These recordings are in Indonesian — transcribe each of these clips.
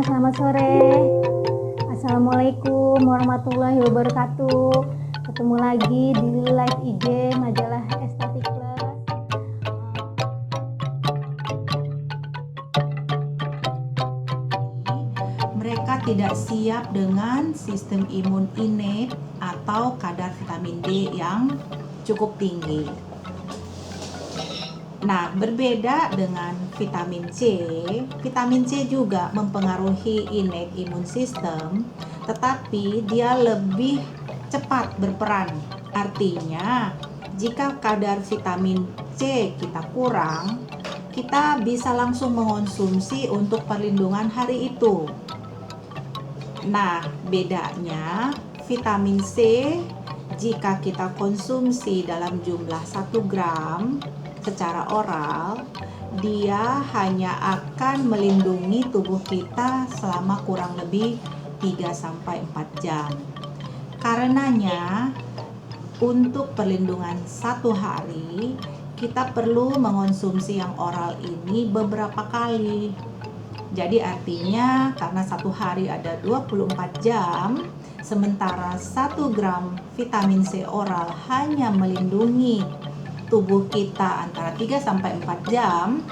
selamat sore. Assalamualaikum warahmatullahi wabarakatuh. Ketemu lagi di live IG majalah Estetik Plus. Mereka tidak siap dengan sistem imun innate atau kadar vitamin D yang cukup tinggi. Nah, berbeda dengan vitamin C juga mempengaruhi innate immune system, tetapi dia lebih cepat berperan. Artinya, jika kadar vitamin C kita kurang, kita bisa langsung mengonsumsi untuk perlindungan hari itu. Nah, bedanya vitamin C jika kita konsumsi dalam jumlah 1 gram secara oral, dia hanya akan melindungi tubuh kita selama kurang lebih 3-4 jam. Karenanya, untuk perlindungan 1 hari, kita perlu mengonsumsi yang oral ini beberapa kali. Jadi artinya karena 1 hari ada 24 jam, sementara 1 gram vitamin C oral hanya melindungi tubuh kita antara 3-4 jam,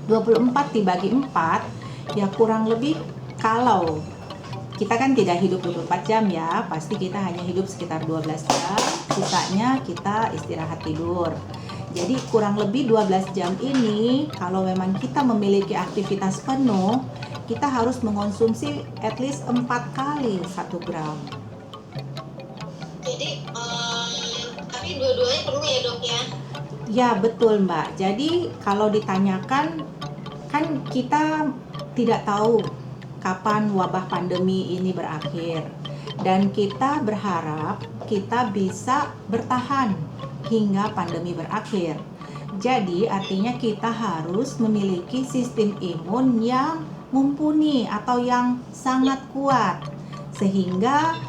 24 dibagi 4, ya kurang lebih, kalau kita kan tidak hidup 24 jam ya, pasti kita hanya hidup sekitar 12 jam, sisanya kita istirahat tidur. Jadi kurang lebih 12 jam ini, kalau memang kita memiliki aktivitas penuh, kita harus mengonsumsi at least 4 kali 1 gram. Jadi, tapi dua-duanya perlu ya dok ya? Ya betul Mbak, jadi kalau ditanyakan, kan kita tidak tahu kapan wabah pandemi ini berakhir, dan kita berharap kita bisa bertahan hingga pandemi berakhir. Jadi artinya kita harus memiliki sistem imun yang mumpuni atau yang sangat kuat, sehingga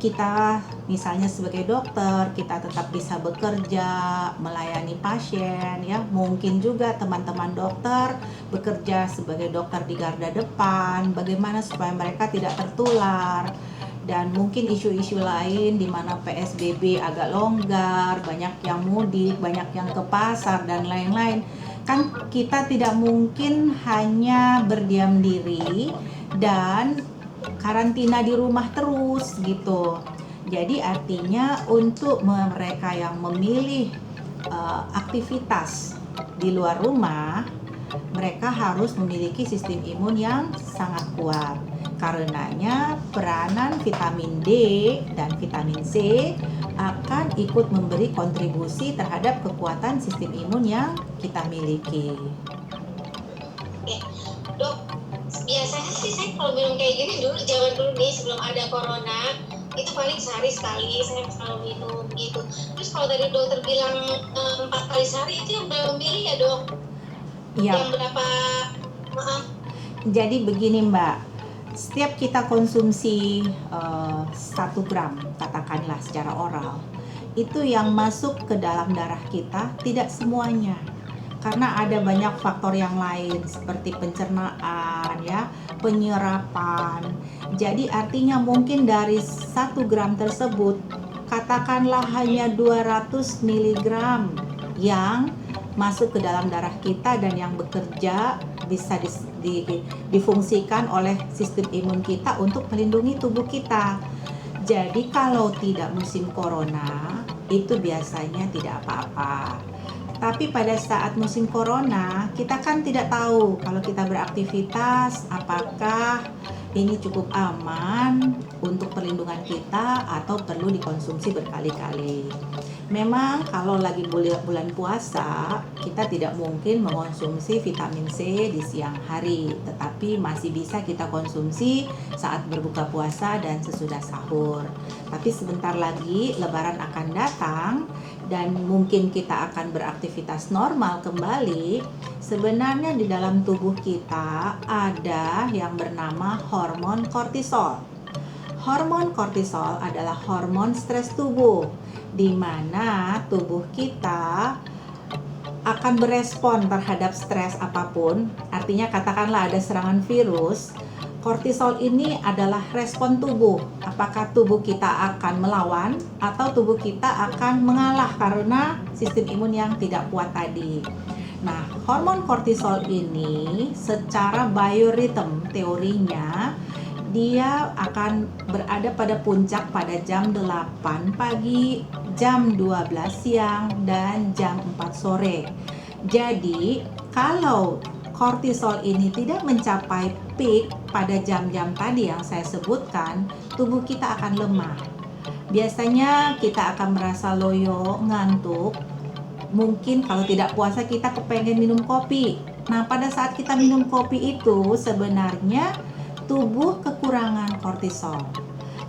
kita misalnya sebagai dokter, kita tetap bisa bekerja, melayani pasien ya. Mungkin juga teman-teman dokter bekerja sebagai dokter di garda depan, bagaimana supaya mereka tidak tertular. Dan mungkin isu-isu lain di mana PSBB agak longgar, banyak yang mudik, banyak yang ke pasar dan lain-lain. Kan kita tidak mungkin hanya berdiam diri dan karantina di rumah terus gitu. Jadi artinya untuk mereka yang memilih aktivitas di luar rumah, mereka harus memiliki sistem imun yang sangat kuat. Karenanya peranan vitamin D dan vitamin C akan ikut memberi kontribusi terhadap kekuatan sistem imun yang kita miliki. Oke, dok, biasanya sih saya kalau minum kayak gini dulu, zaman dulu nih sebelum ada corona, itu paling sehari sekali saya selalu minum gitu. Terus kalau tadi dokter bilang 4 kali sehari, itu yang berapa mili ya dok? Iya. Yang berapa? Jadi begini Mbak, setiap kita konsumsi 1 gram katakanlah secara oral, itu yang masuk ke dalam darah kita tidak semuanya, karena ada banyak faktor yang lain seperti pencernaan ya, penyerapan. Jadi artinya mungkin dari 1 gram tersebut katakanlah hanya 200 mg yang masuk ke dalam darah kita dan yang bekerja bisa difungsikan oleh sistem imun kita untuk melindungi tubuh kita. Jadi kalau tidak musim corona itu biasanya tidak apa-apa. Tapi pada saat musim corona kita kan tidak tahu kalau kita beraktivitas apakah ini cukup aman untuk perlindungan kita atau perlu dikonsumsi berkali-kali. Memang kalau lagi bulan puasa kita tidak mungkin mengonsumsi vitamin C di siang hari, tetapi masih bisa kita konsumsi saat berbuka puasa dan sesudah sahur. Tapi sebentar lagi lebaran akan datang dan mungkin kita akan beraktivitas normal kembali. Sebenarnya di dalam tubuh kita ada yang bernama hormon kortisol. Hormon kortisol adalah hormon stres tubuh, di mana tubuh kita akan berespon terhadap stres apapun. Artinya katakanlah ada serangan virus, Kortisol ini adalah respon tubuh. Apakah tubuh kita akan melawan atau tubuh kita akan mengalah karena sistem imun yang tidak kuat tadi. Nah, hormon kortisol ini secara biorhythm teorinya dia akan berada pada puncak pada jam 8 pagi, jam 12 siang, dan jam 4 sore. Jadi, kalau kortisol ini tidak mencapai peak pada jam-jam tadi yang saya sebutkan, tubuh kita akan lemah. Biasanya kita akan merasa loyo, ngantuk. Mungkin kalau tidak puasa kita kepengen minum kopi. Nah, pada saat kita minum kopi itu sebenarnya tubuh kekurangan kortisol.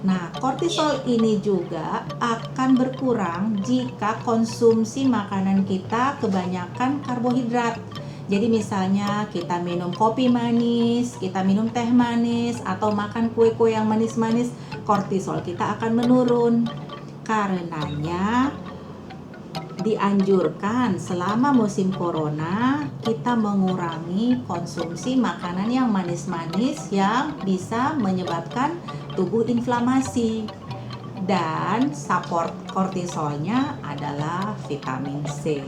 Nah, kortisol ini juga akan berkurang jika konsumsi makanan kita kebanyakan karbohidrat. Jadi misalnya kita minum kopi manis, kita minum teh manis, atau makan kue-kue yang manis-manis, kortisol kita akan menurun. Karenanya dianjurkan selama musim corona kita mengurangi konsumsi makanan yang manis-manis yang bisa menyebabkan tubuh inflamasi. Dan support kortisolnya adalah vitamin C.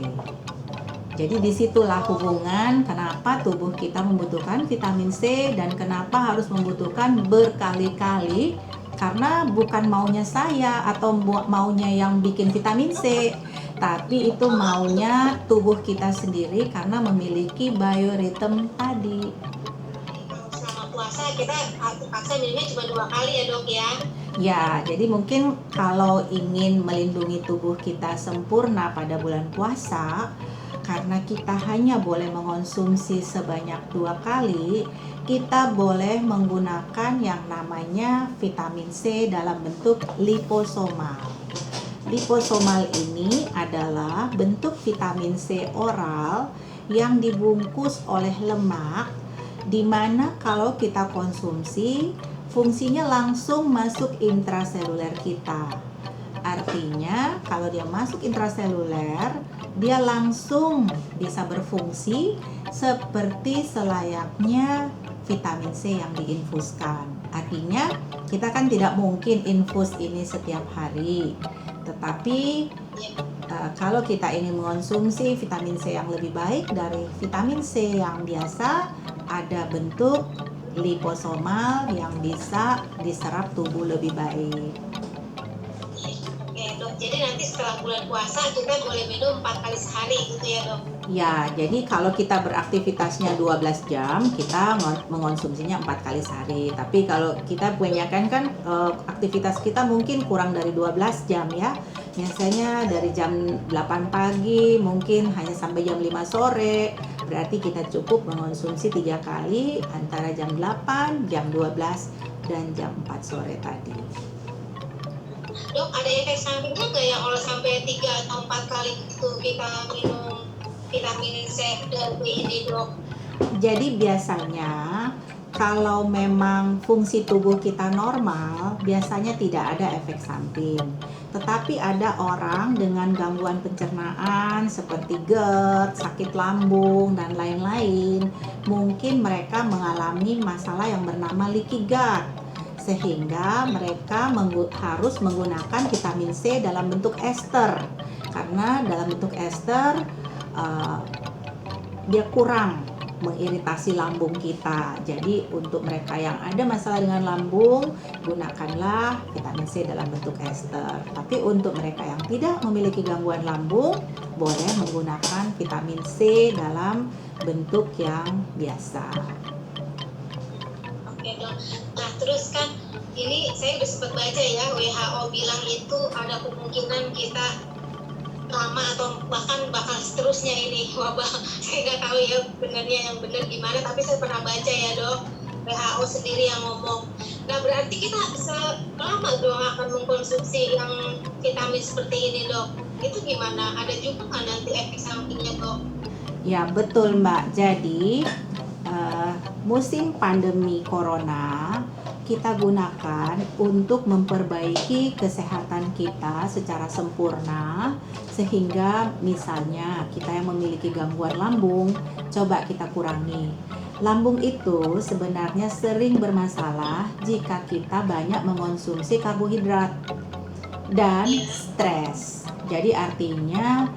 Jadi disitulah hubungan kenapa tubuh kita membutuhkan vitamin C dan kenapa harus membutuhkan berkali-kali, karena bukan maunya saya atau maunya yang bikin vitamin C, tapi itu maunya tubuh kita sendiri karena memiliki biorhythm tadi. Kalau selama puasa kita paksa minumnya cuma 2 kali ya dok ya. Ya, jadi mungkin kalau ingin melindungi tubuh kita sempurna pada bulan puasa, karena kita hanya boleh mengonsumsi sebanyak 2 kali, kita boleh menggunakan yang namanya vitamin C dalam bentuk liposomal. Liposomal ini adalah bentuk vitamin C oral yang dibungkus oleh lemak, di mana kalau kita konsumsi, fungsinya langsung masuk intraseluler kita. Artinya kalau dia masuk intraseluler, dia langsung bisa berfungsi seperti selayaknya vitamin C yang diinfuskan. Artinya kita kan tidak mungkin infus ini setiap hari. Tetapi kalau kita ingin mengonsumsi vitamin C yang lebih baik dari vitamin C yang biasa, ada bentuk liposomal yang bisa diserap tubuh lebih baik. Oke dok, jadi nanti setelah bulan puasa kita boleh minum 4 kali sehari gitu ya dok? Ya, jadi kalau kita beraktivitasnya 12 jam, kita mengonsumsinya 4 kali sehari. Tapi kalau kita kebanyakan kan aktivitas kita mungkin kurang dari 12 jam ya. Biasanya dari jam 8 pagi mungkin hanya sampai jam 5 sore. Berarti kita cukup mengonsumsi 3 kali antara jam 8, jam 12, dan jam 4 sore tadi. Dok, ada efek sampingnya nggak ya kalau sampai 3 atau 4 kali itu kita minum vitamin C dan B ini dok? Jadi biasanya kalau memang fungsi tubuh kita normal, biasanya tidak ada efek samping. Tetapi ada orang dengan gangguan pencernaan seperti GERD, sakit lambung, dan lain-lain. Mungkin mereka mengalami masalah yang bernama leaky gut, sehingga mereka harus menggunakan vitamin C dalam bentuk ester. Karena dalam bentuk ester dia kurang mengiritasi lambung kita. Jadi untuk mereka yang ada masalah dengan lambung, gunakanlah vitamin C dalam bentuk ester. Tapi untuk mereka yang tidak memiliki gangguan lambung, boleh menggunakan vitamin C dalam bentuk yang biasa. Oke dok. Nah terus kan ini saya udah sempat baca ya, WHO bilang itu ada kemungkinan kita lama atau bahkan bakal seterusnya ini wabah. Saya nggak tahu ya benarnya yang benar gimana, tapi saya pernah baca ya dok, WHO sendiri yang ngomong. Nah berarti kita selama dong akan mengkonsumsi yang vitamin seperti ini dok. Itu gimana? Ada juga kan nanti efek sampingnya dok? Ya betul Mbak. Jadi musim pandemi corona kita gunakan untuk memperbaiki kesehatan kita secara sempurna, sehingga misalnya kita yang memiliki gangguan lambung, coba kita kurangi. Lambung itu sebenarnya sering bermasalah jika kita banyak mengonsumsi karbohidrat dan stres. Jadi artinya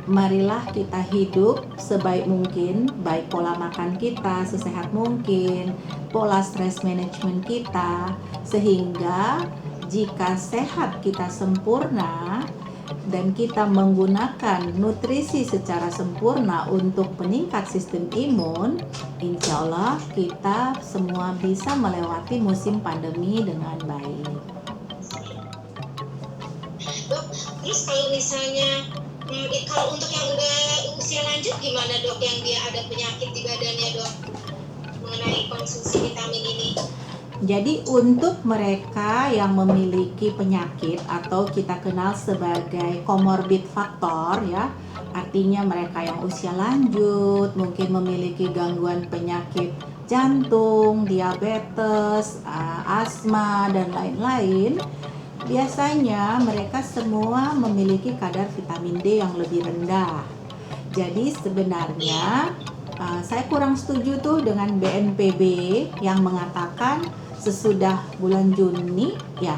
marilah kita hidup sebaik mungkin, baik pola makan kita sesehat mungkin, pola stress management kita, sehingga jika sehat kita sempurna dan kita menggunakan nutrisi secara sempurna untuk peningkat sistem imun, insya Allah kita semua bisa melewati musim pandemi dengan baik. Dok, terus kalau misalnya kalau untuk yang udah usia lanjut gimana dok, yang dia ada penyakit di badannya dok, mengenai konsumsi vitamin ini? Jadi untuk mereka yang memiliki penyakit atau kita kenal sebagai comorbid faktor ya, artinya mereka yang usia lanjut, mungkin memiliki gangguan penyakit jantung, diabetes, asma dan lain-lain, biasanya mereka semua memiliki kadar vitamin D yang lebih rendah. Jadi sebenarnya saya kurang setuju tuh dengan BNPB yang mengatakan sesudah bulan Juni ya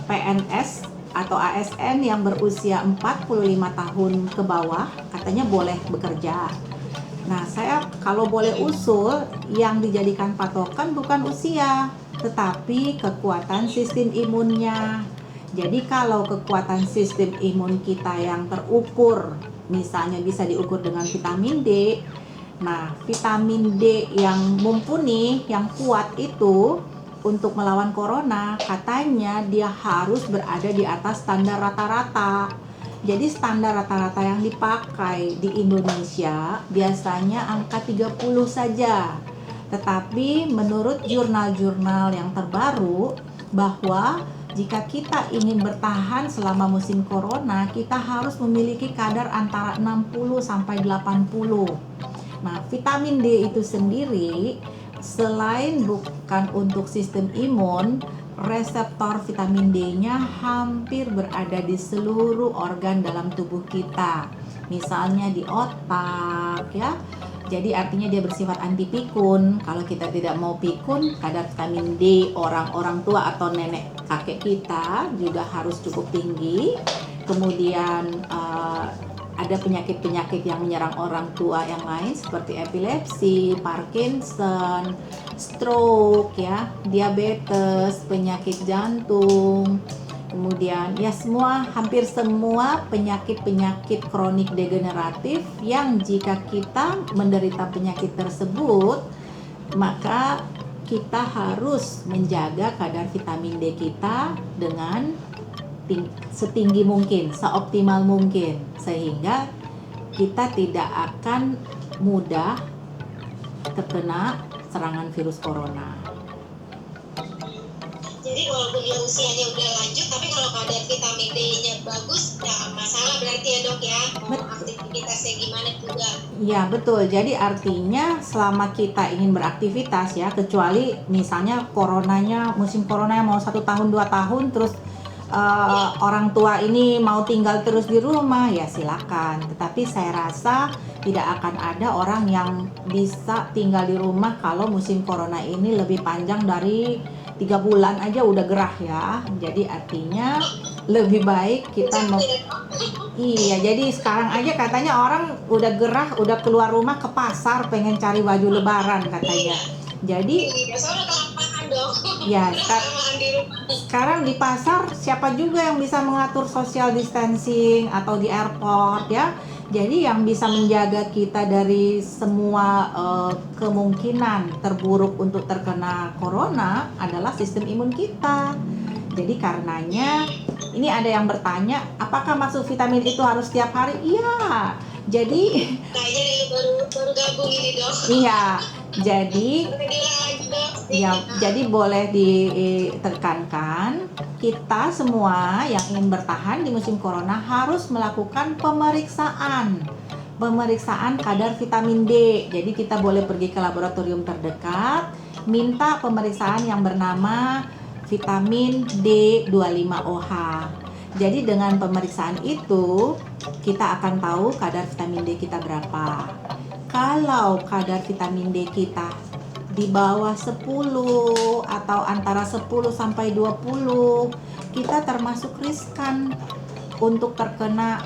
PNS atau ASN yang berusia 45 tahun ke bawah katanya boleh bekerja. Nah, saya kalau boleh usul yang dijadikan patokan bukan usia, tetapi kekuatan sistem imunnya. Jadi kalau kekuatan sistem imun kita yang terukur, misalnya bisa diukur dengan vitamin D. Nah, vitamin D yang mumpuni, yang kuat itu untuk melawan corona, katanya dia harus berada di atas standar rata-rata. Jadi standar rata-rata yang dipakai di Indonesia biasanya angka 30 saja. Tetapi menurut jurnal-jurnal yang terbaru bahwa jika kita ingin bertahan selama musim corona, kita harus memiliki kadar antara 60 sampai 80. Nah, vitamin D itu sendiri selain bukan untuk sistem imun, reseptor vitamin D-nya hampir berada di seluruh organ dalam tubuh kita. Misalnya di otak ya. Jadi artinya dia bersifat anti pikun. Kalau kita tidak mau pikun, kadar vitamin D orang-orang tua atau nenek kakek kita juga harus cukup tinggi. Kemudian ada penyakit-penyakit yang menyerang orang tua yang lain seperti epilepsi, Parkinson, stroke ya, diabetes, penyakit jantung. Kemudian ya hampir semua penyakit-penyakit kronik degeneratif yang jika kita menderita penyakit tersebut, maka kita harus menjaga kadar vitamin D kita dengan setinggi mungkin, seoptimal mungkin, sehingga kita tidak akan mudah terkena serangan virus corona. Jadi walaupun dia usianya udah lanjut, tapi kalau kadar vitamin D-nya bagus, nggak masalah berarti ya dok ya, mau aktivitasnya gimana juga. Ya betul, jadi artinya selama kita ingin beraktivitas ya, kecuali misalnya musim coronanya mau 1 tahun 2 tahun terus orang tua ini mau tinggal terus di rumah, ya silakan. Tetapi saya rasa tidak akan ada orang yang bisa tinggal di rumah kalau musim corona ini lebih panjang dari 3 bulan aja udah gerah ya. Jadi artinya lebih baik kita iya, jadi sekarang aja katanya orang udah gerah, udah keluar rumah ke pasar pengen cari baju lebaran katanya. Jadi ya sekarang di pasar siapa juga yang bisa mengatur social distancing atau di airport ya. Jadi yang bisa menjaga kita dari semua kemungkinan terburuk untuk terkena corona adalah sistem imun kita. Jadi karenanya ini ada yang bertanya, apakah masuk vitamin itu harus setiap hari? Iya. Jadi kayaknya baru gabung ini dok. Iya. Jadi boleh ditekankan, kita semua yang ingin bertahan di musim corona harus melakukan pemeriksaan kadar vitamin D. Jadi kita boleh pergi ke laboratorium terdekat, minta pemeriksaan yang bernama vitamin D25OH. Jadi dengan pemeriksaan itu kita akan tahu kadar vitamin D kita berapa. Kalau kadar vitamin D kita di bawah 10 atau antara 10 sampai 20, kita termasuk riskan untuk terkena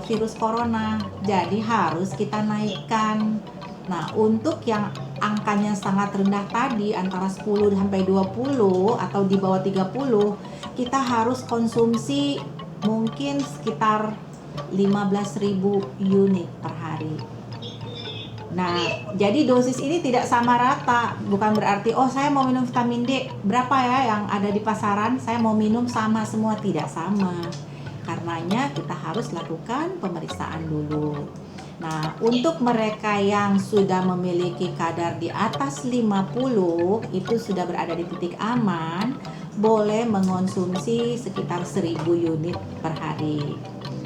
virus corona. Jadi harus kita naikkan. Nah, untuk yang angkanya sangat rendah tadi antara 10 sampai 20 atau di bawah 30, kita harus konsumsi mungkin sekitar 15.000 unit per hari. Nah, jadi dosis ini tidak sama rata. Bukan berarti, oh saya mau minum vitamin D, berapa ya yang ada di pasaran, saya mau minum sama semua. Tidak sama. Karenanya kita harus lakukan pemeriksaan dulu. Nah, untuk mereka yang sudah memiliki kadar di atas 50, itu sudah berada di titik aman, boleh mengonsumsi sekitar 1.000 unit per hari.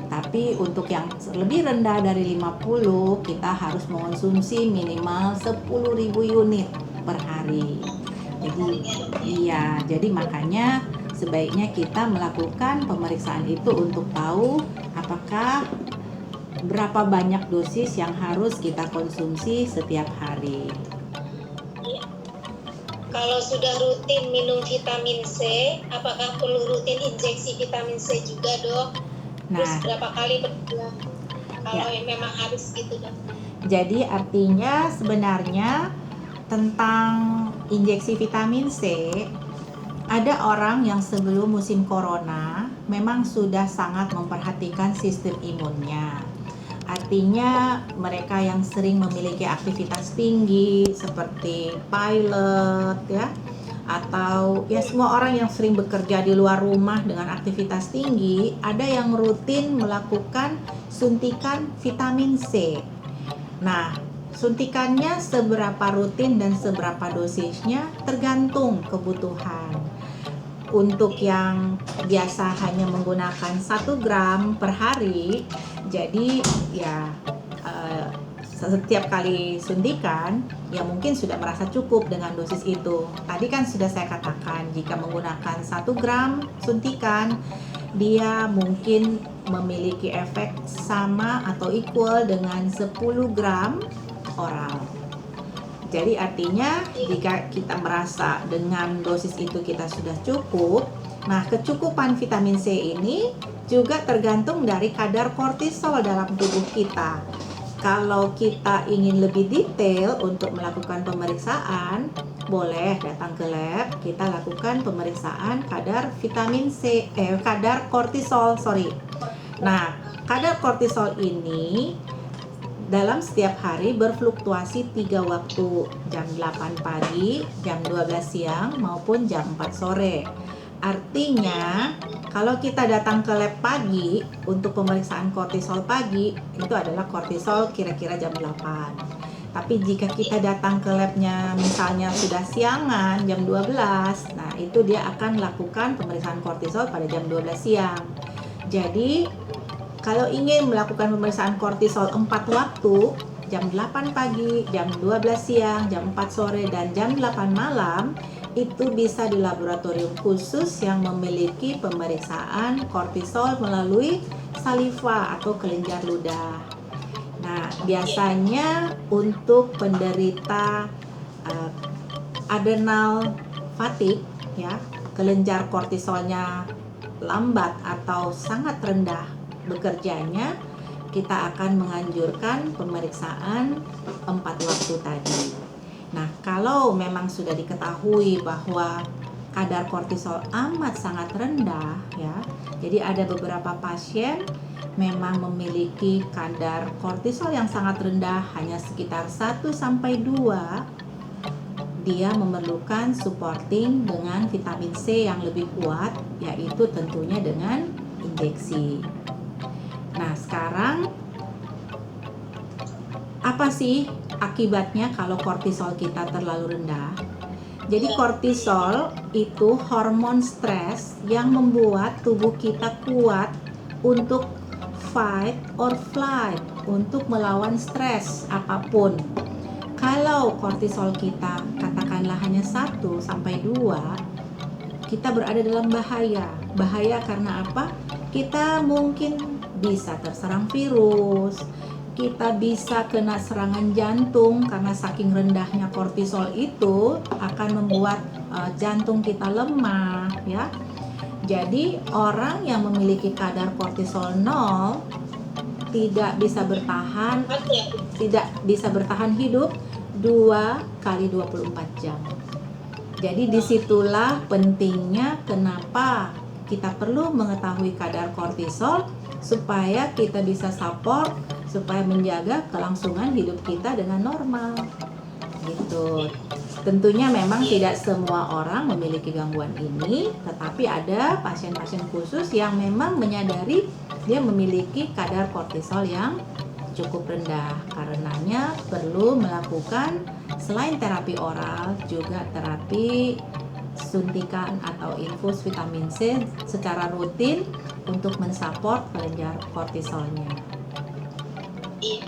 Tapi untuk yang lebih rendah dari 50, kita harus mengonsumsi minimal 10.000 unit per hari. Jadi makanya sebaiknya kita melakukan pemeriksaan itu untuk tahu apakah berapa banyak dosis yang harus kita konsumsi setiap hari. Kalau sudah rutin minum vitamin C, apakah perlu rutin injeksi vitamin C juga, Dok? Terus Nah, berapa kali berbulan? Kalau memang harus gitu, Dok. jadi artinya sebenarnya tentang injeksi vitamin C, ada orang yang sebelum musim corona memang sudah sangat memperhatikan sistem imunnya. Artinya mereka yang sering memiliki aktivitas tinggi seperti pilot ya, atau ya semua orang yang sering bekerja di luar rumah dengan aktivitas tinggi, ada yang rutin melakukan suntikan vitamin C. Nah, suntikannya seberapa rutin dan seberapa dosisnya tergantung kebutuhan. Untuk yang biasa hanya menggunakan 1 gram per hari, jadi ya setiap kali suntikan ya mungkin sudah merasa cukup dengan dosis itu. Tadi kan sudah saya katakan, jika menggunakan 1 gram suntikan, dia mungkin memiliki efek sama atau equal dengan 10 gram oral. Jadi artinya jika kita merasa dengan dosis itu kita sudah cukup, nah kecukupan vitamin C ini juga tergantung dari kadar kortisol dalam tubuh kita. Kalau kita ingin lebih detail untuk melakukan pemeriksaan, boleh datang ke lab, kita lakukan pemeriksaan kadar vitamin C, kadar kortisol, Nah, kadar kortisol ini dalam setiap hari berfluktuasi 3 waktu, jam 8 pagi, jam 12 siang, maupun jam 4 sore. Artinya, kalau kita datang ke lab pagi untuk pemeriksaan kortisol pagi, itu adalah kortisol kira-kira jam 8. Tapi jika kita datang ke labnya misalnya sudah siangan, jam 12, nah itu dia akan lakukan pemeriksaan kortisol pada jam 12 siang. Jadi, kalau ingin melakukan pemeriksaan kortisol 4 waktu, jam 8 pagi, jam 12 siang, jam 4 sore, dan jam 8 malam, itu bisa di laboratorium khusus yang memiliki pemeriksaan kortisol melalui saliva atau kelenjar ludah. Nah, biasanya untuk penderita adrenal fatigue, ya, kelenjar kortisolnya lambat atau sangat rendah bekerjanya, kita akan menganjurkan pemeriksaan 4 waktu tadi. Nah, kalau memang sudah diketahui bahwa kadar kortisol amat sangat rendah ya, jadi ada beberapa pasien memang memiliki kadar kortisol yang sangat rendah, hanya sekitar 1 sampai 2, dia memerlukan supporting dengan vitamin C yang lebih kuat, yaitu tentunya dengan injeksi. Nah, sekarang apa sih akibatnya kalau kortisol kita terlalu rendah? Jadi kortisol itu hormon stres yang membuat tubuh kita kuat untuk fight or flight, untuk melawan stres apapun. Kalau kortisol kita katakanlah hanya 1 sampai 2, kita berada dalam bahaya. Bahaya karena apa? Kita mungkin bisa terserang virus, kita bisa kena serangan jantung karena saking rendahnya kortisol itu akan membuat jantung kita lemah ya. Jadi orang yang memiliki kadar kortisol 0 tidak bisa bertahan hidup 2 kali 24 jam. Jadi disitulah pentingnya kenapa kita perlu mengetahui kadar kortisol supaya kita bisa support, supaya menjaga kelangsungan hidup kita dengan normal gitu. Tentunya memang tidak semua orang memiliki gangguan ini, tetapi ada pasien-pasien khusus yang memang menyadari dia memiliki kadar kortisol yang cukup rendah. Karenanya perlu melakukan selain terapi oral juga terapi suntikan atau infus vitamin C secara rutin untuk mensupport kelenjar kortisolnya. Iya.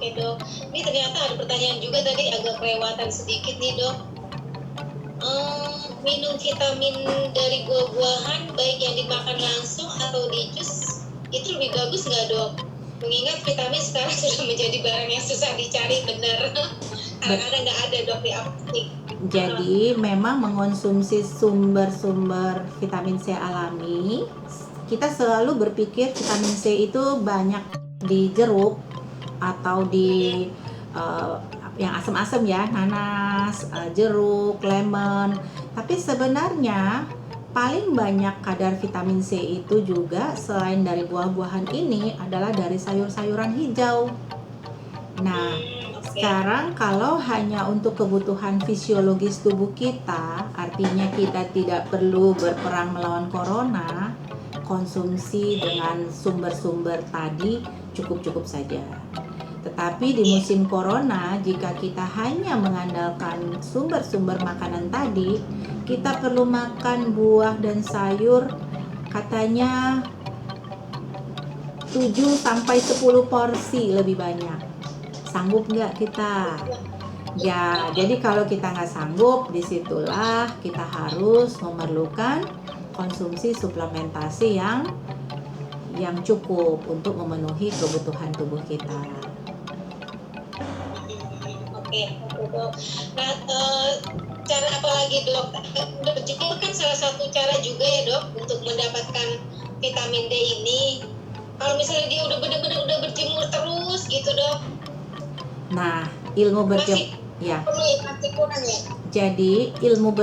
Oke dok, ini ternyata ada pertanyaan juga tadi agak kelewatan sedikit nih dok. Minum vitamin dari buah-buahan baik yang dimakan langsung atau di jus itu lebih bagus nggak dok? Mengingat vitamin sekarang sudah menjadi barang yang susah dicari bener. Kadang-kadang nggak ada dok di apotek. Jadi memang mengonsumsi sumber-sumber vitamin C alami, kita selalu berpikir vitamin C itu banyak di jeruk atau di yang asam-asam ya, nanas, jeruk, lemon. Tapi sebenarnya paling banyak kadar vitamin C itu juga selain dari buah-buahan ini adalah dari sayur-sayuran hijau. Nah, sekarang kalau hanya untuk kebutuhan fisiologis tubuh kita, artinya kita tidak perlu berperang melawan corona, konsumsi dengan sumber-sumber tadi cukup-cukup saja. Tetapi di musim corona, jika kita hanya mengandalkan sumber-sumber makanan tadi, kita perlu makan buah dan sayur katanya 7 sampai 10 porsi lebih banyak. Sanggup nggak kita? Ya, jadi kalau kita nggak sanggup, disitulah kita harus memerlukan konsumsi suplementasi yang cukup untuk memenuhi kebutuhan tubuh kita. Oke, dok. Nah, cara apa lagi dok? Berjemur kan salah satu cara juga ya dok untuk mendapatkan vitamin D ini. Kalau misalnya dia udah benar-benar udah berjemur terus gitu dok. Nah, ilmu berjemur ya. Perlu ya, masih kurang ya. Jadi ilmu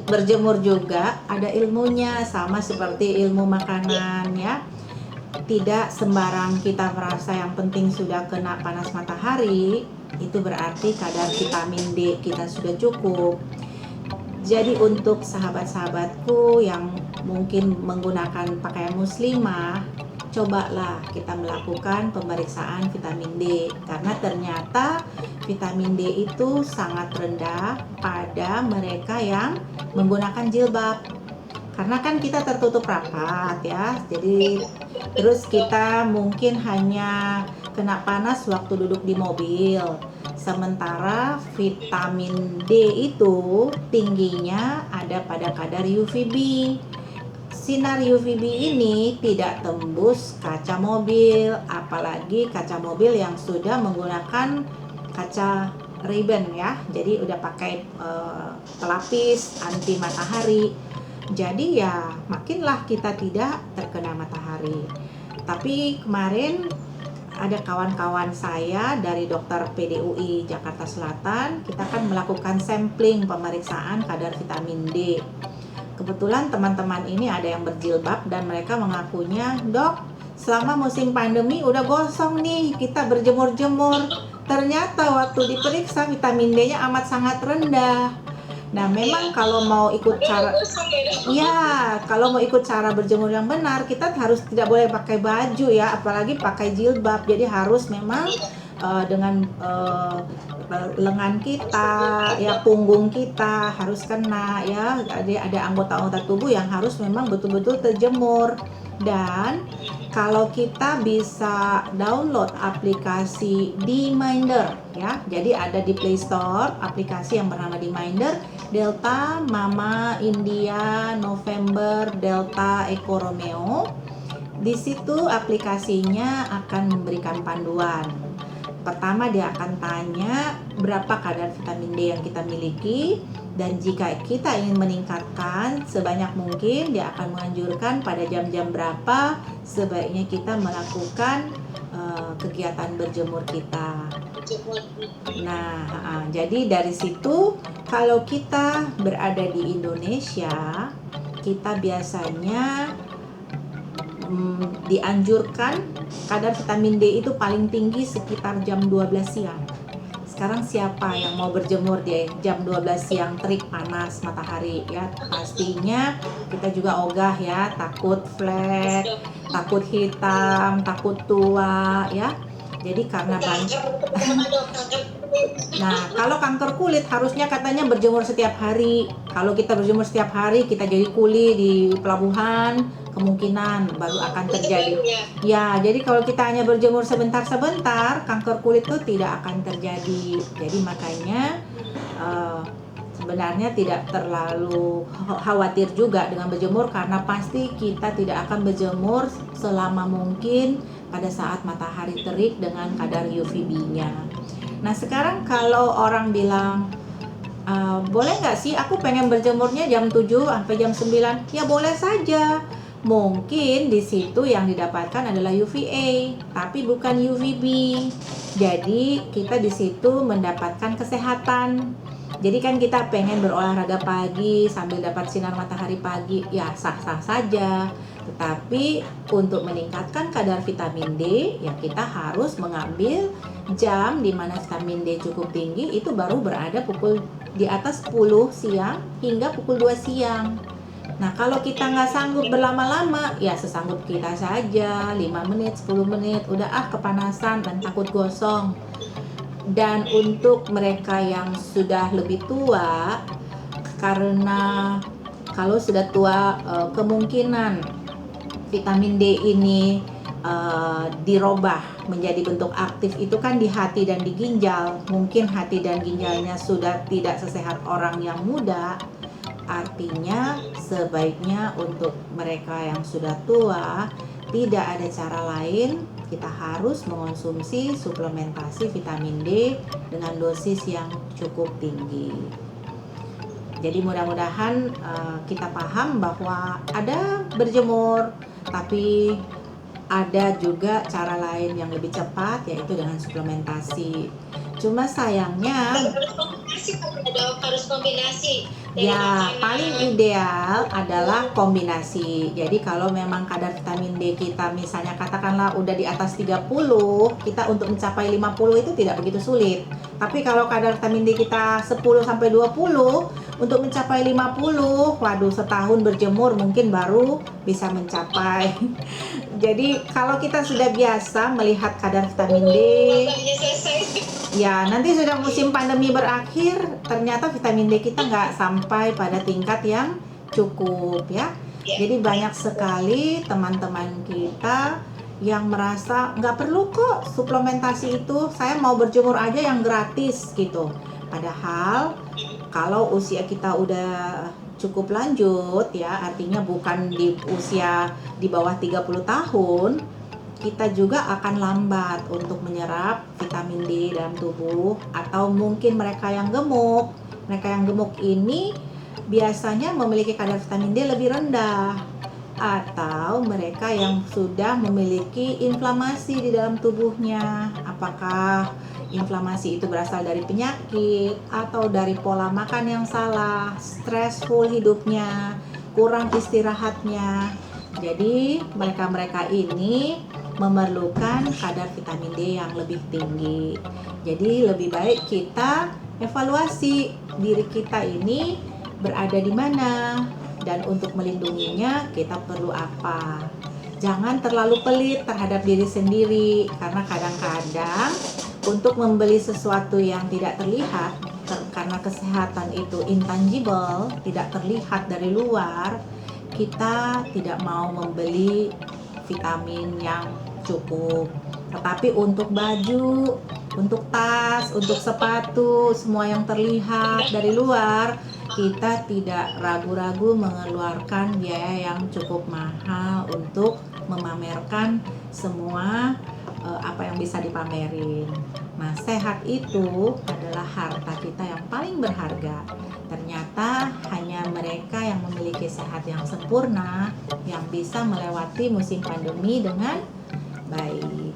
berjemur juga ada ilmunya, sama seperti ilmu makanan ya. Tidak sembarang kita merasa yang penting sudah kena panas matahari itu berarti kadar vitamin D kita sudah cukup. Jadi untuk sahabat-sahabatku yang mungkin menggunakan pakaian muslimah, cobalah kita melakukan pemeriksaan vitamin D karena ternyata vitamin D itu sangat rendah pada mereka yang menggunakan jilbab. Karena kan kita tertutup rapat ya. Jadi terus kita mungkin hanya kena panas waktu duduk di mobil. Sementara vitamin D itu tingginya ada pada kadar UVB. Sinar UVB ini tidak tembus kaca mobil, apalagi kaca mobil yang sudah menggunakan kaca Ray-Ban ya. Jadi udah pakai pelapis anti matahari. Jadi ya makinlah kita tidak terkena matahari. Tapi kemarin ada kawan-kawan saya dari dokter PDUI Jakarta Selatan, kita kan melakukan sampling pemeriksaan kadar vitamin D. Kebetulan teman-teman ini ada yang berjilbab dan mereka mengakunya, dok, selama musim pandemi udah gosong nih kita berjemur-jemur. Ternyata waktu diperiksa vitamin D-nya amat sangat rendah. Nah, memang kalau mau ikut cara kalau mau ikut cara berjemur yang benar, kita harus tidak boleh pakai baju ya, apalagi pakai jilbab. Jadi harus memang dengan lengan kita, ya punggung kita harus kena ya. Jadi ada anggota-anggota tubuh yang harus memang betul-betul terjemur. Dan kalau kita bisa download aplikasi D-Minder ya. Jadi ada di Play Store aplikasi yang bernama D-Minder, Delta Mama India November Delta Eco Romeo. Di situ aplikasinya akan memberikan panduan. Pertama dia akan tanya berapa kadar vitamin D yang kita miliki, dan jika kita ingin meningkatkan sebanyak mungkin, dia akan menganjurkan pada jam-jam berapa sebaiknya kita melakukan kegiatan berjemur kita. Nah, jadi dari situ kalau kita berada di Indonesia, kita biasanya dianjurkan kadar vitamin D itu paling tinggi sekitar jam 12 siang. Sekarang siapa yang mau berjemur di jam 12 siang terik panas matahari ya? Pastinya kita juga ogah ya, takut flek, takut hitam, takut tua ya. Jadi karena Nah, kalau kanker kulit harusnya katanya berjemur setiap hari. Kalau kita berjemur setiap hari, kita jadi kuli di pelabuhan, kemungkinan baru akan terjadi. Ya, jadi kalau kita hanya berjemur sebentar-sebentar, kanker kulit itu tidak akan terjadi. Jadi makanya sebenarnya tidak terlalu khawatir juga dengan berjemur, karena pasti kita tidak akan berjemur selama mungkin pada saat matahari terik dengan kadar UVB-nya. Nah sekarang kalau orang bilang boleh nggak sih aku pengen berjemurnya jam 7 sampai jam 9, ya boleh saja. Mungkin di situ yang didapatkan adalah UVA tapi bukan UVB. Jadi kita di situ mendapatkan kesehatan. Jadi kan kita pengen berolahraga pagi sambil dapat sinar matahari pagi, ya sah-sah saja. Tetapi untuk meningkatkan kadar vitamin D, ya kita harus mengambil jam di mana vitamin D cukup tinggi, itu baru berada pukul di atas 10 siang hingga pukul 2 siang. Nah kalau kita nggak sanggup berlama-lama, ya sesanggup kita saja, 5 menit, 10 menit, udah kepanasan dan takut gosong. Dan untuk mereka yang sudah lebih tua, karena kalau sudah tua kemungkinan vitamin D ini dirubah menjadi bentuk aktif itu kan di hati dan di ginjal. Mungkin hati dan ginjalnya sudah tidak sesehat orang yang muda. Artinya sebaiknya untuk mereka yang sudah tua tidak ada cara lain, kita harus mengonsumsi suplementasi vitamin D dengan dosis yang cukup tinggi. Jadi mudah-mudahan kita paham bahwa ada berjemur, tapi ada juga cara lain yang lebih cepat, yaitu dengan suplementasi. Cuma sayangnya harus kombinasi. Ya, paling ideal adalah kombinasi. Jadi kalau memang kadar vitamin D kita misalnya katakanlah udah di atas 30, kita untuk mencapai 50 itu tidak begitu sulit. Tapi kalau kadar vitamin D kita 10 sampai 20, untuk mencapai 50, waduh setahun berjemur mungkin baru bisa mencapai. Jadi kalau kita sudah biasa melihat kadar vitamin D, ya nanti sudah musim pandemi berakhir, ternyata vitamin D kita nggak sampai pada tingkat yang cukup ya. Jadi banyak sekali teman-teman kita yang merasa nggak perlu kok suplementasi itu, saya mau berjemur aja yang gratis gitu. Padahal kalau usia kita udah cukup lanjut ya, artinya bukan di usia di bawah 30 tahun, kita juga akan lambat untuk menyerap vitamin D dalam tubuh. Atau mungkin mereka yang gemuk ini biasanya memiliki kadar vitamin D lebih rendah, atau mereka yang sudah memiliki inflamasi di dalam tubuhnya. Apakah inflamasi itu berasal dari penyakit atau dari pola makan yang salah, stressful hidupnya, kurang istirahatnya. Jadi mereka-mereka ini memerlukan kadar vitamin D yang lebih tinggi. Jadi lebih baik kita evaluasi diri kita ini berada di mana, dan untuk melindunginya kita perlu apa. Jangan terlalu pelit terhadap diri sendiri, karena kadang-kadang untuk membeli sesuatu yang tidak terlihat, karena kesehatan itu intangible, tidak terlihat dari luar, kita tidak mau membeli vitamin yang cukup. Tetapi untuk baju, untuk tas, untuk sepatu, semua yang terlihat dari luar, kita tidak ragu-ragu mengeluarkan biaya yang cukup mahal untuk memamerkan semua apa yang bisa dipamerin. Nah, sehat itu adalah harta kita yang paling berharga. Ternyata hanya mereka yang memiliki sehat yang sempurna yang bisa melewati musim pandemi dengan baik.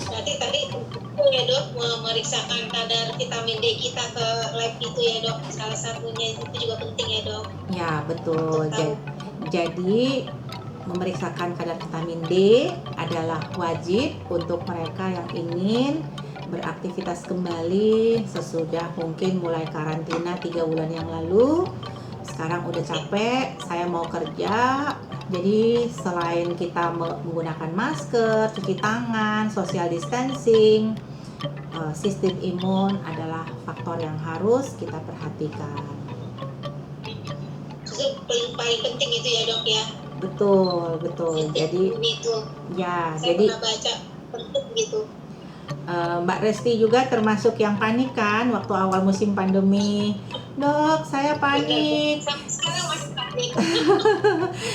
Berarti tadi itu ya dok, memeriksakan kadar vitamin D kita ke lab itu ya dok, salah satunya itu juga penting ya dok. Ya, betul. Tahu. Jadi memeriksakan kadar vitamin D adalah wajib untuk mereka yang ingin beraktivitas kembali sesudah mungkin mulai karantina 3 bulan yang lalu. Sekarang udah capek, saya mau kerja. Jadi selain kita menggunakan masker, cuci tangan, social distancing, sistem imun adalah faktor yang harus kita perhatikan. Itu paling penting itu ya dok ya. Betul. Jadi itu ya, saya jadi pernah baca penting gitu. Mbak Resti juga termasuk yang panik kan waktu awal musim pandemi. Dok, saya panik. Sampai sekarang masih panik.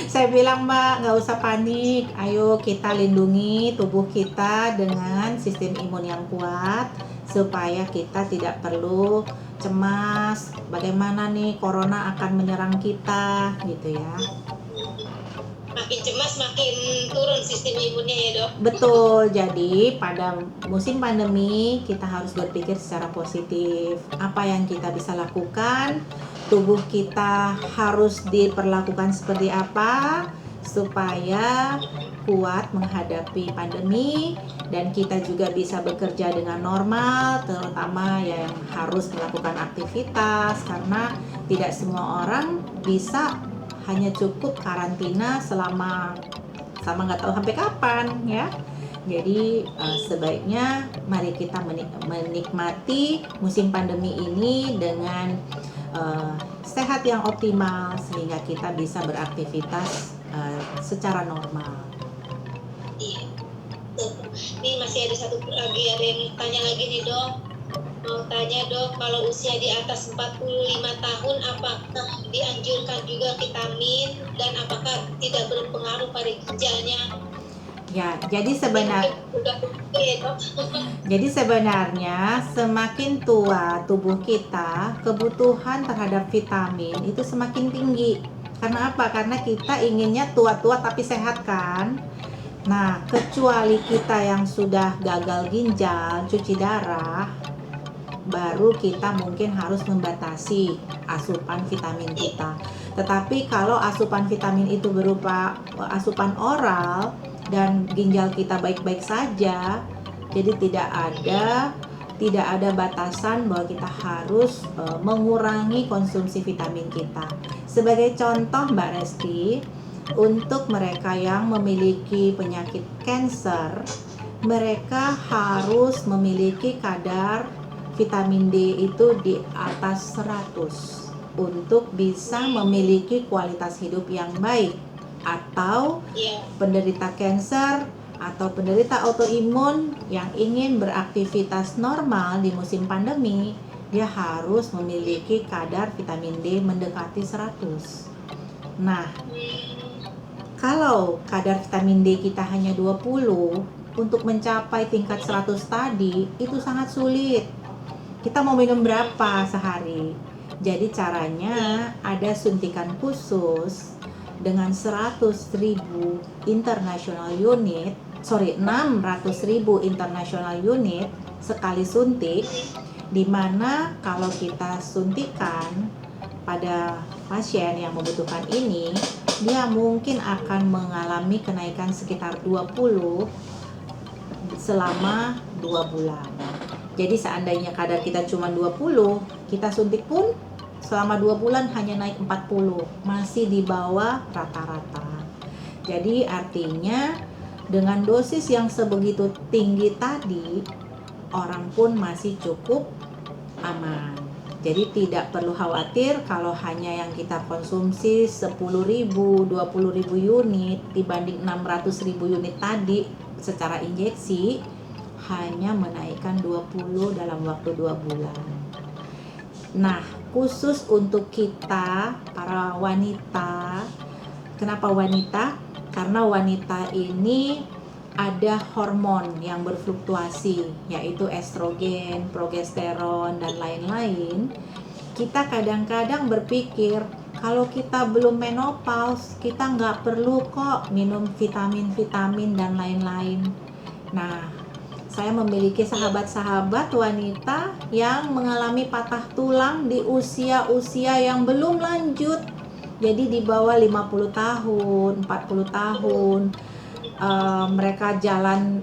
Saya bilang, Mbak, nggak usah panik. Ayo kita lindungi tubuh kita dengan sistem imun yang kuat supaya kita tidak perlu cemas. Bagaimana nih corona akan menyerang kita, gitu ya. Makin cemas makin turun sistem imunnya ya dok. Betul, jadi pada musim pandemi kita harus berpikir secara positif. Apa yang kita bisa lakukan, tubuh kita harus diperlakukan seperti apa supaya kuat menghadapi pandemi dan kita juga bisa bekerja dengan normal, terutama yang harus melakukan aktivitas karena tidak semua orang bisa hanya cukup karantina selama nggak tahu sampai kapan ya. Jadi sebaiknya mari kita menikmati musim pandemi ini dengan sehat yang optimal sehingga kita bisa beraktivitas secara normal. Iya. Ini masih ada satu lagi, ada yang tanya lagi nih dok. Mau tanya dok, kalau usia di atas 45 tahun apakah dianjurkan juga vitamin dan apakah tidak berpengaruh pada ginjalnya? Ya, jadi sebenarnya semakin tua tubuh kita, kebutuhan terhadap vitamin itu semakin tinggi. Karena apa? Karena kita inginnya tua-tua tapi sehat kan? Nah, kecuali kita yang sudah gagal ginjal, cuci darah, baru kita mungkin harus membatasi asupan vitamin kita. Tetapi kalau asupan vitamin itu berupa asupan oral dan ginjal kita baik-baik saja, jadi tidak ada batasan bahwa kita harus mengurangi konsumsi vitamin kita. Sebagai contoh Mbak Resti, untuk mereka yang memiliki penyakit kanker, mereka harus memiliki kadar vitamin D itu di atas 100 untuk bisa memiliki kualitas hidup yang baik. Atau penderita kanker atau penderita autoimun yang ingin beraktivitas normal di musim pandemi, dia harus memiliki kadar vitamin D mendekati 100. Nah, kalau kadar vitamin D kita hanya 20, untuk mencapai tingkat 100 tadi itu sangat sulit. Kita mau minum berapa sehari? Jadi caranya ada suntikan khusus dengan 600.000 international unit sekali suntik, di mana kalau kita suntikan pada pasien yang membutuhkan ini, dia mungkin akan mengalami kenaikan sekitar 20 selama 2 bulan. Jadi seandainya kadar kita cuma 20, kita suntik pun selama 2 bulan hanya naik 40, masih di bawah rata-rata. Jadi artinya dengan dosis yang sebegitu tinggi tadi, orang pun masih cukup aman. Jadi tidak perlu khawatir kalau hanya yang kita konsumsi 10.000, 20.000 unit dibanding 600.000 unit tadi secara injeksi, hanya menaikkan 20 dalam waktu 2 bulan. Nah, khusus untuk kita para wanita, Kenapa wanita? Karena wanita ini ada hormon yang berfluktuasi, yaitu estrogen, progesteron, dan lain-lain. Kita kadang-kadang berpikir kalau kita belum menopause, kita nggak perlu kok minum vitamin-vitamin dan lain-lain. Nah, saya memiliki sahabat-sahabat wanita yang mengalami patah tulang di usia-usia yang belum lanjut. Jadi di bawah 50 tahun, 40 tahun. Mereka jalan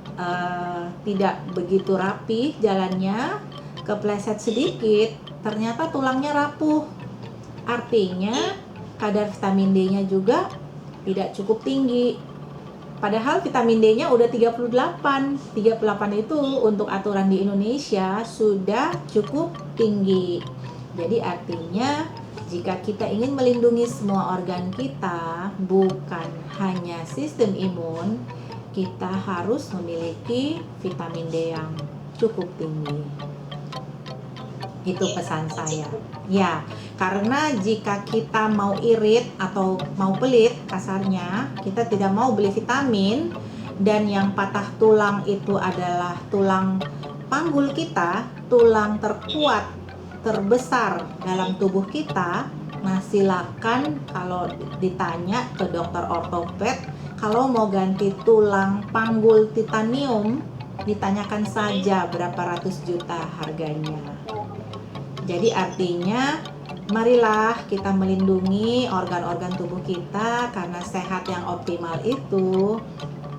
tidak begitu rapi jalannya, kepleset sedikit, ternyata tulangnya rapuh. Artinya kadar vitamin D-nya juga tidak cukup tinggi. Padahal vitamin D-nya udah 38. 38 itu untuk aturan di Indonesia sudah cukup tinggi. Jadi artinya jika kita ingin melindungi semua organ kita, bukan hanya sistem imun, kita harus memiliki vitamin D yang cukup tinggi. Itu pesan saya. Ya, karena jika kita mau irit atau mau pelit kasarnya, kita tidak mau beli vitamin, dan yang patah tulang itu adalah tulang panggul kita, tulang terkuat, terbesar dalam tubuh kita. Nah, silakan kalau ditanya ke dokter ortoped, kalau mau ganti tulang panggul titanium, ditanyakan saja berapa ratus juta harganya. Jadi artinya marilah kita melindungi organ-organ tubuh kita, karena sehat yang optimal itu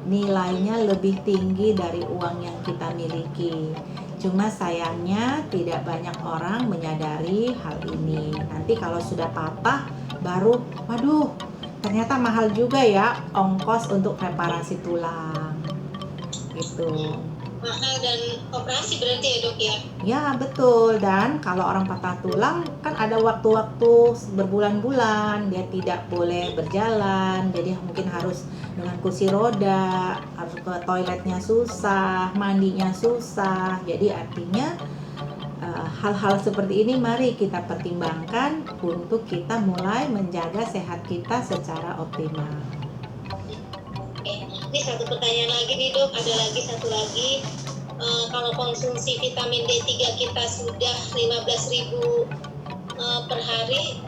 nilainya lebih tinggi dari uang yang kita miliki. Cuma sayangnya tidak banyak orang menyadari hal ini. Nanti kalau sudah patah baru, waduh, ternyata mahal juga ya ongkos untuk reparasi tulang. Gitu. Mahal dan operasi berarti ya dok ya? Ya betul, dan kalau orang patah tulang kan ada waktu-waktu berbulan-bulan dia tidak boleh berjalan, jadi mungkin harus dengan kursi roda, harus ke toiletnya susah, mandinya susah. Jadi artinya hal-hal seperti ini mari kita pertimbangkan untuk kita mulai menjaga sehat kita secara optimal. Ini satu pertanyaan lagi nih dok, ada lagi satu lagi. Kalau konsumsi vitamin D3 kita sudah 15.000 per hari,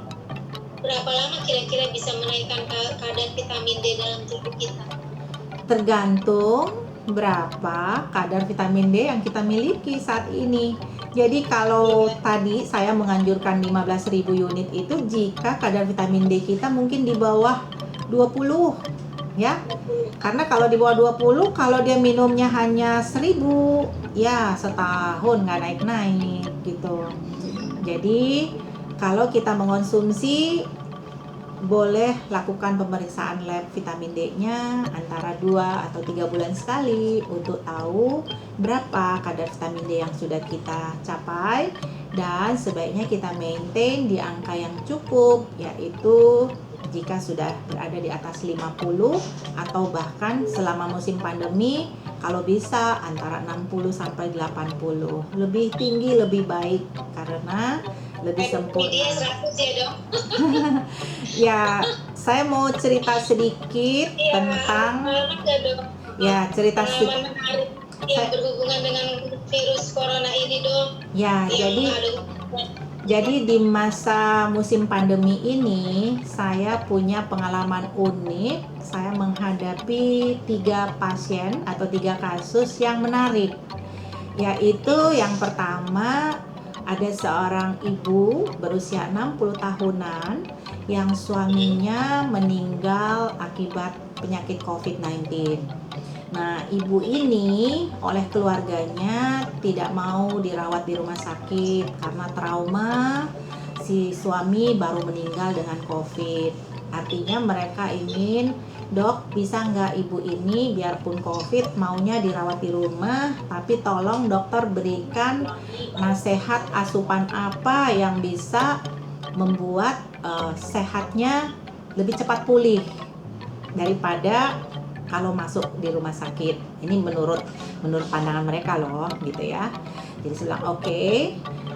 berapa lama kira-kira bisa menaikkan kadar vitamin D dalam tubuh kita? Tergantung berapa kadar vitamin D yang kita miliki saat ini. Jadi kalau tadi saya menganjurkan 15.000 unit itu jika kadar vitamin D kita mungkin di bawah 20 ya. Karena kalau di bawah 20, kalau dia minumnya hanya 1.000, ya setahun nggak naik-naik gitu. Jadi kalau kita mengonsumsi, boleh lakukan pemeriksaan lab vitamin D-nya antara 2 atau 3 bulan sekali untuk tahu berapa kadar vitamin D yang sudah kita capai, dan sebaiknya kita maintain di angka yang cukup, yaitu jika sudah berada di atas 50 atau bahkan selama musim pandemi kalau bisa antara 60 sampai 80. Lebih tinggi lebih baik karena lebih sempurna. Dia 100 ya dok? Ya, saya mau cerita sedikit tentang cerita sedikit menarik yang berhubungan dengan virus corona ini dok. Ya, jadi di masa musim pandemi ini saya punya pengalaman unik. Saya menghadapi 3 pasien atau 3 kasus yang menarik. Yaitu yang pertama, ada seorang ibu berusia 60 tahunan yang suaminya meninggal akibat penyakit COVID-19. Nah, ibu ini oleh keluarganya tidak mau dirawat di rumah sakit karena trauma si suami baru meninggal dengan COVID. Artinya mereka ingin, dok bisa nggak ibu ini biarpun COVID maunya dirawat di rumah, tapi tolong dokter berikan nasihat asupan apa yang bisa membuat sehatnya lebih cepat pulih daripada kalau masuk di rumah sakit. Ini menurut pandangan mereka loh, gitu ya. Jadi saya bilang oke.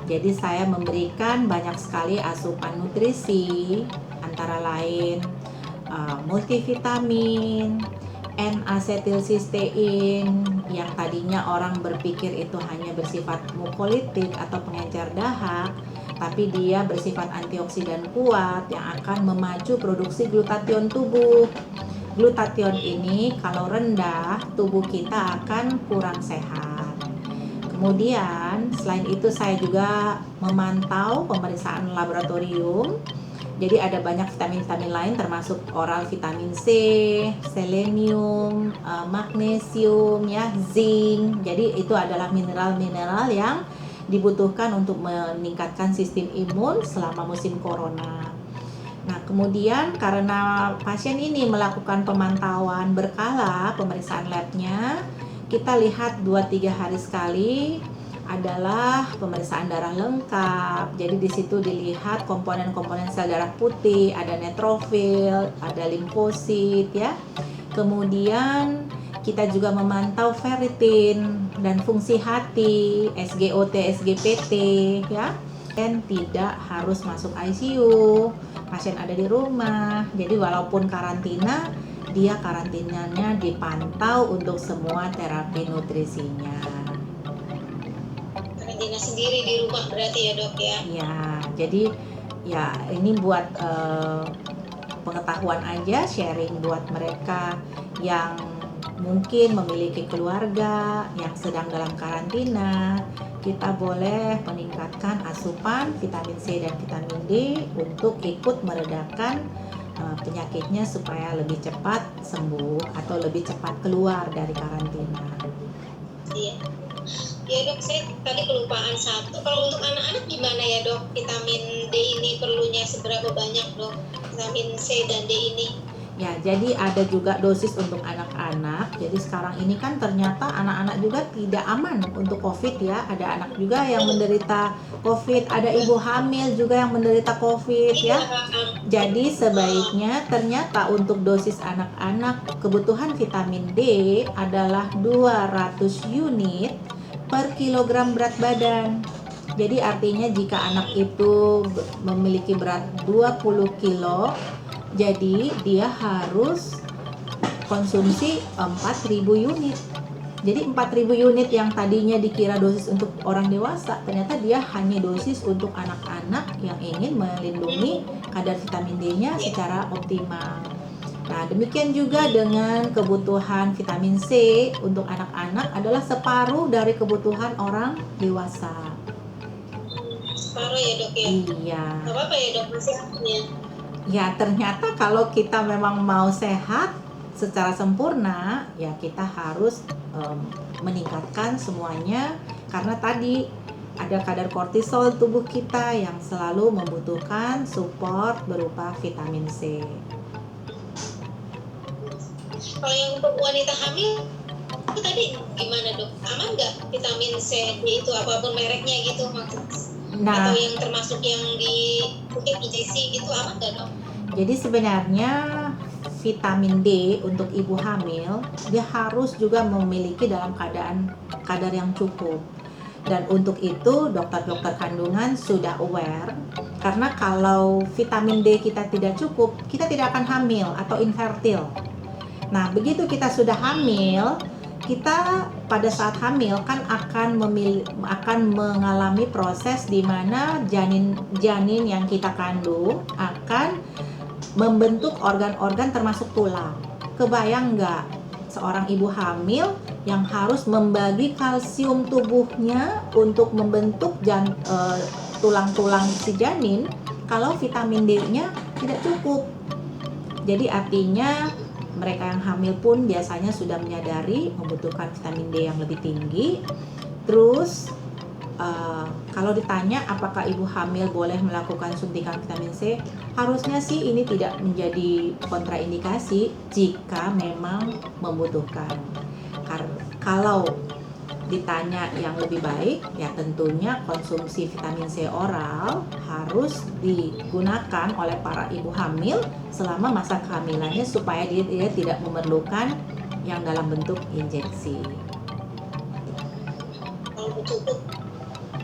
Jadi saya memberikan banyak sekali asupan nutrisi, antara lain multivitamin, N-asetilsistein yang tadinya orang berpikir itu hanya bersifat mukolitik atau pengencer dahak, tapi dia bersifat antioksidan kuat yang akan memacu produksi glutathione tubuh. Glutathione ini kalau rendah, tubuh kita akan kurang sehat. Kemudian selain itu saya juga memantau pemeriksaan laboratorium. Jadi ada banyak vitamin-vitamin lain termasuk oral vitamin C, selenium, magnesium, ya, zinc. Jadi itu adalah mineral-mineral yang dibutuhkan untuk meningkatkan sistem imun selama musim corona. Nah, kemudian karena pasien ini melakukan pemantauan berkala pemeriksaan labnya, kita lihat 2-3 hari sekali adalah pemeriksaan darah lengkap. Jadi di situ dilihat komponen-komponen sel darah putih, ada neutrofil, ada limfosit, ya. Kemudian kita juga memantau ferritin dan fungsi hati, SGOT, SGPT, ya. Dan tidak harus masuk ICU. Pasien ada di rumah. Jadi walaupun karantina, dia karantinanya dipantau untuk semua terapi nutrisinya. Karantina sendiri di rumah berarti ya dok ya? Ya, jadi ya ini buat pengetahuan aja, sharing buat mereka yang mungkin memiliki keluarga yang sedang dalam karantina. Kita boleh meningkatkan asupan vitamin C dan vitamin D untuk ikut meredakan penyakitnya supaya lebih cepat sembuh atau lebih cepat keluar dari karantina. Iya. Ya dok, saya tadi kelupaan satu. Kalau untuk anak-anak gimana ya dok? Vitamin D ini perlunya seberapa banyak dok? Vitamin C dan D ini? Ya, jadi ada juga dosis untuk anak-anak. Jadi sekarang ini kan ternyata anak-anak juga tidak aman untuk COVID, ya. Ada anak juga yang menderita COVID, ada ibu hamil juga yang menderita COVID, ya. Jadi sebaiknya ternyata untuk dosis anak-anak kebutuhan vitamin D adalah 200 unit per kilogram berat badan. Jadi artinya jika anak itu memiliki berat 20 kilo, jadi dia harus konsumsi 4.000 unit. Jadi 4.000 unit yang tadinya dikira dosis untuk orang dewasa, ternyata dia hanya dosis untuk anak-anak yang ingin melindungi kadar vitamin D-nya secara optimal. Nah, demikian juga dengan kebutuhan vitamin C untuk anak-anak adalah separuh dari kebutuhan orang dewasa. Separuh ya dok ya? Iya. Gak apa-apa ya dok, masih punya. Ya, ternyata kalau kita memang mau sehat secara sempurna, ya kita harus meningkatkan semuanya, karena tadi ada kadar kortisol tubuh kita yang selalu membutuhkan support berupa vitamin C. Kalau yang untuk wanita hamil itu tadi gimana dok? Aman nggak vitamin C itu apapun mereknya gitu maksudnya? Nah, atau yang termasuk yang di mungkin injeksi gitu aman nggak dok? jadi sebenarnya vitamin D untuk ibu hamil dia harus juga memiliki dalam keadaan kadar yang cukup. Dan untuk itu dokter-dokter kandungan sudah aware, karena kalau vitamin D kita tidak cukup, kita tidak akan hamil atau infertil. Nah, begitu kita sudah hamil, kita pada saat hamil kan akan mengalami proses di mana janin yang kita kandung akan membentuk organ-organ termasuk tulang. Kebayang nggak seorang ibu hamil yang harus membagi kalsium tubuhnya untuk membentuk tulang-tulang si janin kalau vitamin D-nya tidak cukup. Jadi artinya mereka yang hamil pun biasanya sudah menyadari membutuhkan vitamin D yang lebih tinggi. Terus kalau ditanya apakah ibu hamil boleh melakukan suntikan vitamin C, harusnya sih ini tidak menjadi kontraindikasi jika memang membutuhkan. Kalau ditanya yang lebih baik, ya tentunya konsumsi vitamin C oral harus digunakan oleh para ibu hamil selama masa kehamilannya supaya dia tidak memerlukan yang dalam bentuk injeksi. Kalau cukup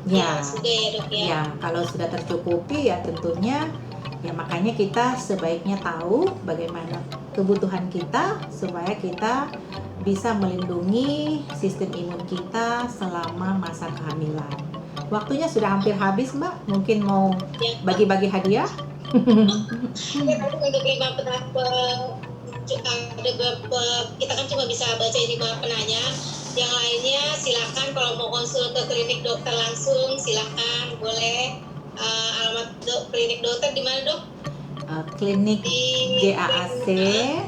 Ya, sudah ya dok ya? ya kalau sudah tercukupi ya tentunya Ya makanya kita sebaiknya tahu bagaimana kebutuhan kita supaya kita bisa melindungi sistem imun kita selama masa kehamilan. Waktunya sudah hampir habis, Mbak. Mungkin mau Ya, bagi-bagi hadiah? ya tadi untuk 5 ada beberapa, kita kan cuma bisa baca 5 penanya. Yang lainnya silakan kalau mau konsul ke klinik dokter langsung silakan, boleh. Alamat klinik dokter di mana, Dok? Klinik Di JAAC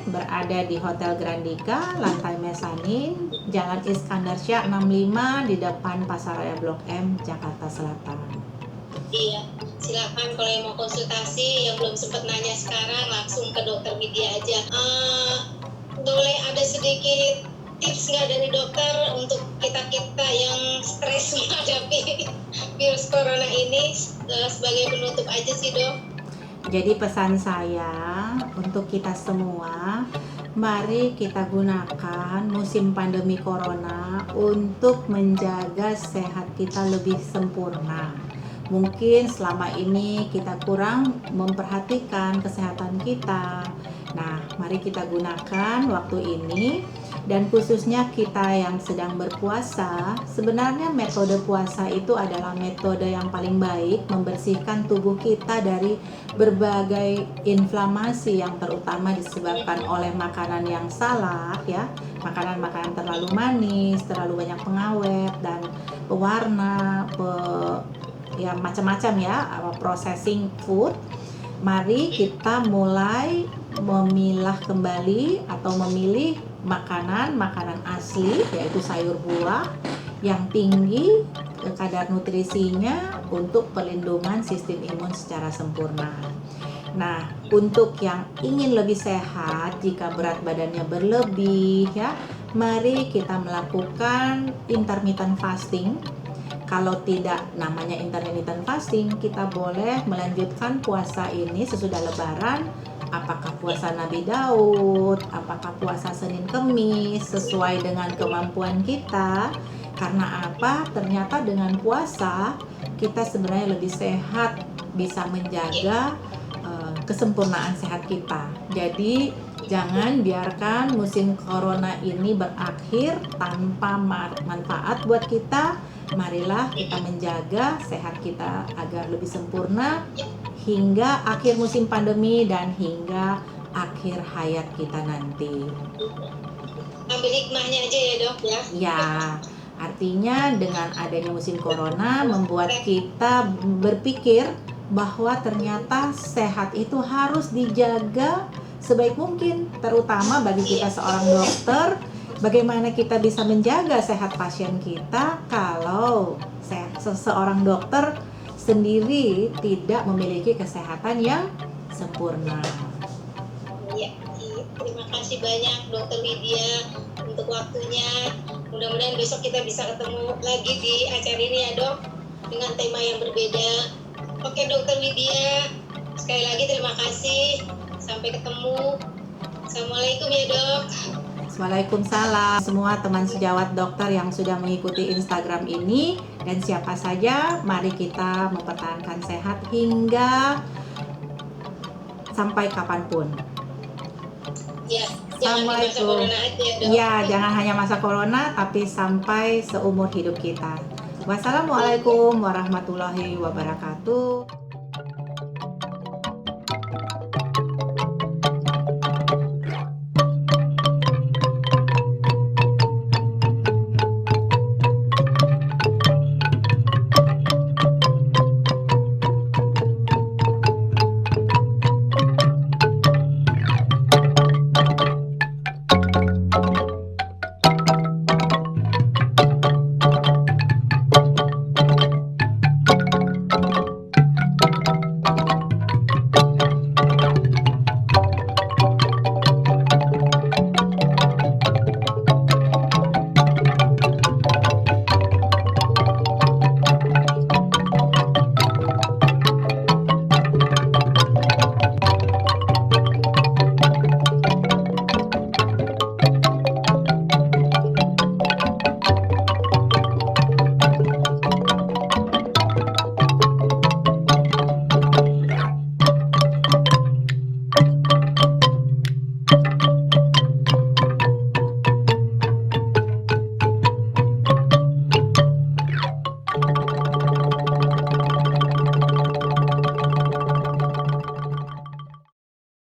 berada di Hotel Grandika, lantai mezanin, Jalan Iskandar Syah 65 di depan Pasaraya Blok M, Jakarta Selatan. Iya, silakan kalau yang mau konsultasi yang belum sempat nanya sekarang langsung ke dokter Widya aja. Boleh ada sedikit tips nggak dari dokter untuk kita yang stres menghadapi virus corona ini, sebagai penutup aja sih, Dok? Jadi pesan saya untuk kita semua, mari kita gunakan musim pandemi corona untuk menjaga sehat kita lebih sempurna. Mungkin selama ini kita kurang memperhatikan kesehatan kita. Nah, mari kita gunakan waktu ini, dan khususnya kita yang sedang berpuasa. Sebenarnya metode puasa itu adalah metode yang paling baik membersihkan tubuh kita dari berbagai inflamasi yang terutama disebabkan oleh makanan yang salah, ya, makanan-makanan terlalu manis, terlalu banyak pengawet dan pewarna, ya macam-macam ya, processing food. Mari kita mulai memilah kembali atau memilih makanan asli, yaitu sayur buah yang tinggi kadar nutrisinya untuk perlindungan sistem imun secara sempurna. Nah, untuk yang ingin lebih sehat, jika berat badannya berlebih, ya, mari kita melakukan intermittent fasting. Kalau tidak namanya intermittent fasting, kita boleh melanjutkan puasa ini sesudah Lebaran. Apakah puasa Nabi Daud, apakah puasa Senin Kemis, sesuai dengan kemampuan kita. Karena apa? Ternyata dengan puasa kita sebenarnya lebih sehat, bisa menjaga kesempurnaan sehat kita. Jadi jangan biarkan musim corona ini berakhir tanpa manfaat buat kita. Marilah kita menjaga sehat kita agar lebih sempurna hingga akhir musim pandemi dan hingga akhir hayat kita nanti. Ambil hikmahnya aja ya, Dok, ya. Ya, artinya dengan adanya musim corona membuat kita berpikir bahwa ternyata sehat itu harus dijaga sebaik mungkin, terutama bagi kita seorang dokter. Bagaimana kita bisa menjaga sehat pasien kita kalau seseorang dokter sendiri tidak memiliki kesehatan yang sempurna. Ya, terima kasih banyak Dokter Widya untuk waktunya. Mudah-mudahan besok kita bisa ketemu lagi di acara ini ya, Dok, dengan tema yang berbeda. Oke, Dokter Widya, sekali lagi terima kasih. Sampai ketemu. Assalamualaikum ya, Dok. Waalaikumsalam semua teman sejawat dokter yang sudah mengikuti Instagram ini, dan siapa saja, mari kita mempertahankan sehat hingga sampai kapanpun. Ya, jangan di masa corona aja ya, Dok. Ya, jangan hanya masa corona, tapi sampai seumur hidup kita. Wassalamualaikum warahmatullahi wabarakatuh.